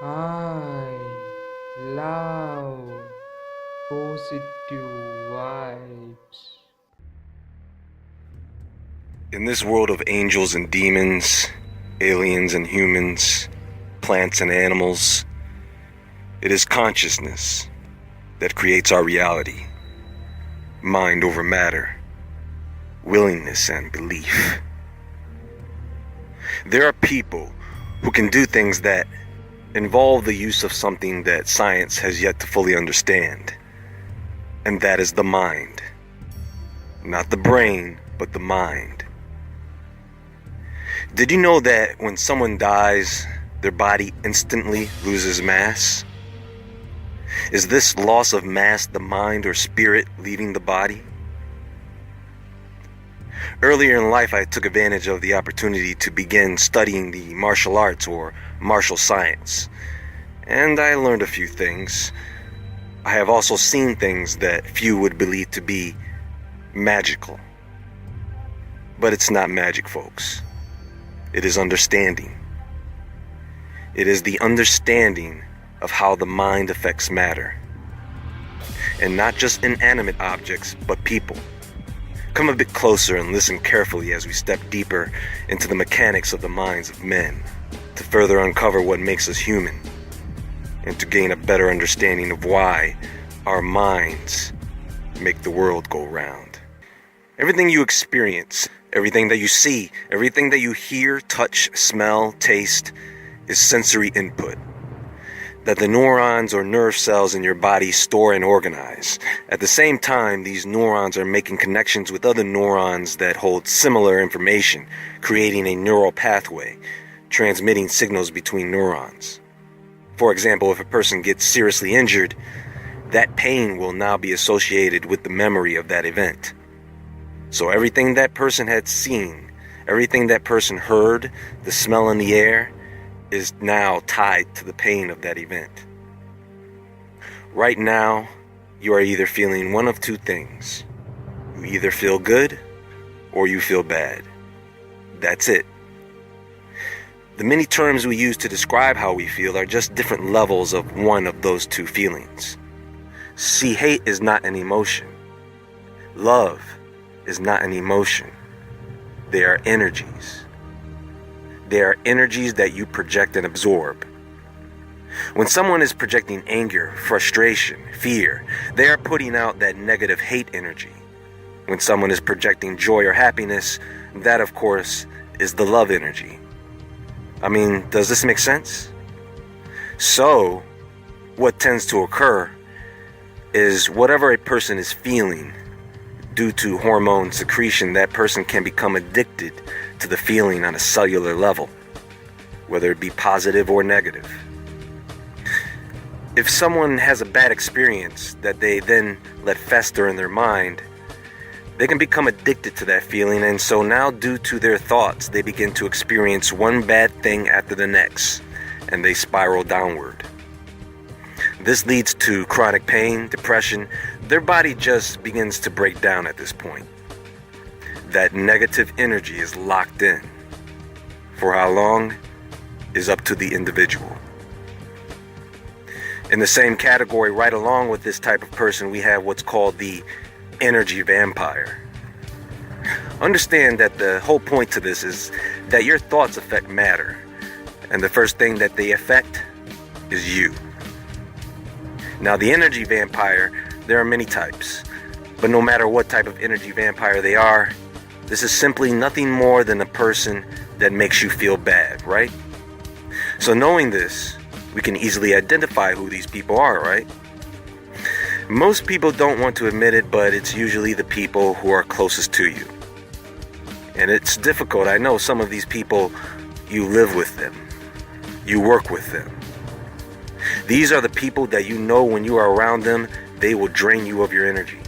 I love positive vibes. In this world of angels and demons, aliens and humans, plants and animals, it is consciousness that creates our reality. Mind over matter, willingness and belief. There are people who can do things that involve the use of something that science has yet to fully understand, and that is the mind. Not the brain, but the mind. Did you know that when someone dies, their body instantly loses mass? Is this loss of mass the mind or spirit leaving the body? Earlier in life, I took advantage of the opportunity to begin studying the martial arts or martial science, and I learned a few things. I have also seen things that few would believe to be magical. But it's not magic, folks. It is understanding. It is the understanding of how the mind affects matter. And not just inanimate objects, but people. Come a bit closer and listen carefully as we step deeper into the mechanics of the minds of men, to further uncover what makes us human, and to gain a better understanding of why our minds make the world go round. Everything you experience, everything that you see, everything that you hear, touch, smell, taste, is sensory input that the neurons or nerve cells in your body store and organize. At the same time, these neurons are making connections with other neurons that hold similar information, creating a neural pathway, transmitting signals between neurons. For example, if a person gets seriously injured, that pain will now be associated with the memory of that event. So everything that person had seen, everything that person heard, the smell in the air, is now tied to the pain of that event. Right now, you are either feeling one of two things. You either feel good or you feel bad. That's it. The many terms we use to describe how we feel are just different levels of one of those two feelings. See, hate is not an emotion. Love is not an emotion. They are energies. They are energies that you project and absorb. When someone is projecting anger, frustration, fear, they are putting out that negative hate energy. When someone is projecting joy or happiness, that of course is the love energy. I mean, does this make sense? So, what tends to occur is whatever a person is feeling, due to hormone secretion, that person can become addicted to the feeling on a cellular level, whether it be positive or negative. If someone has a bad experience that they then let fester in their mind, they can become addicted to that feeling, and so now due to their thoughts, they begin to experience one bad thing after the next, and they spiral downward. This leads to chronic pain, depression. Their body just begins to break down at this point. That negative energy is locked in. For how long is up to the individual. In the same category, right along with this type of person, we have what's called the energy vampire. Understand that the whole point to this is that your thoughts affect matter, and the first thing that they affect is you. Now, the energy vampire, there are many types, but no matter what type of energy vampire they are, this is simply nothing more than a person that makes you feel bad, right? So knowing this, we can easily identify who these people are, right? Most people don't want to admit it, but it's usually the people who are closest to you. And it's difficult. I know some of these people, you live with them. You work with them. These are the people that you know when you are around them, they will drain you of your energy,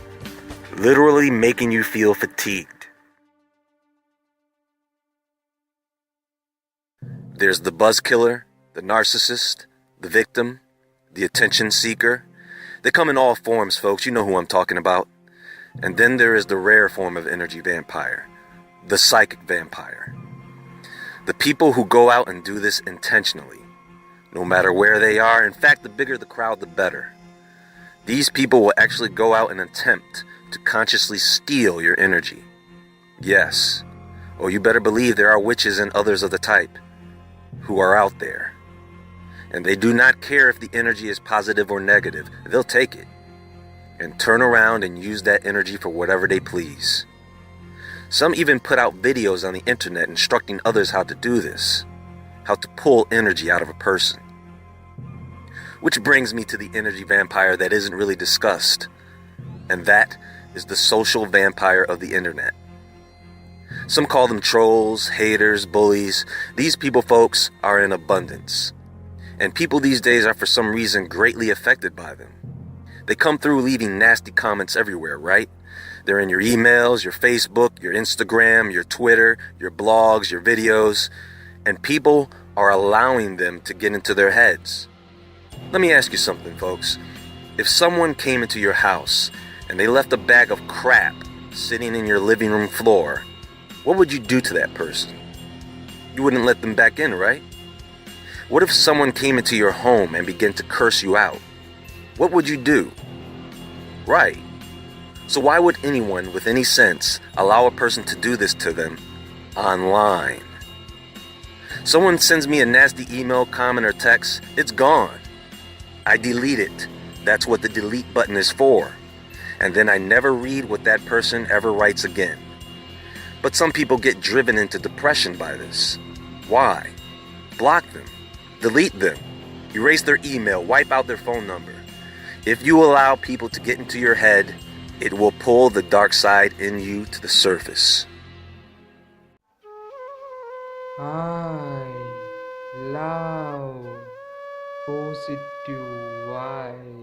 literally making you feel fatigued. There's the buzz killer, the narcissist, the victim, the attention seeker. They come in all forms, folks. You know who I'm talking about. And then there is the rare form of energy vampire, the psychic vampire. The people who go out and do this intentionally, no matter where they are. In fact, the bigger the crowd, the better. These people will actually go out and attempt to consciously steal your energy. Yes. Oh, you better believe there are witches and others of the type who are out there. And they do not care if the energy is positive or negative. They'll take it and turn around and use that energy for whatever they please. Some even put out videos on the internet instructing others how to do this, how to pull energy out of a person. Which brings me to the energy vampire that isn't really discussed, and that is the social vampire of the internet. Some call them trolls, haters, bullies. These people, folks, are in abundance. And people these days are for some reason greatly affected by them. They come through leaving nasty comments everywhere, right? They're in your emails, your Facebook, your Instagram, your Twitter, your blogs, your videos, and people are allowing them to get into their heads. Let me ask you something, folks. If someone came into your house and they left a bag of crap sitting in your living room floor, what would you do to that person? You wouldn't let them back in, right? What if someone came into your home and began to curse you out? What would you do? Right. So why would anyone with any sense allow a person to do this to them online? Someone sends me a nasty email, comment, or text, it's gone. I delete it. That's what the delete button is for. And then I never read what that person ever writes again. But some people get driven into depression by this. Why? Block them. Delete them. Erase their email. Wipe out their phone number. If you allow people to get into your head, it will pull the dark side in you to the surface. I love positive vibes.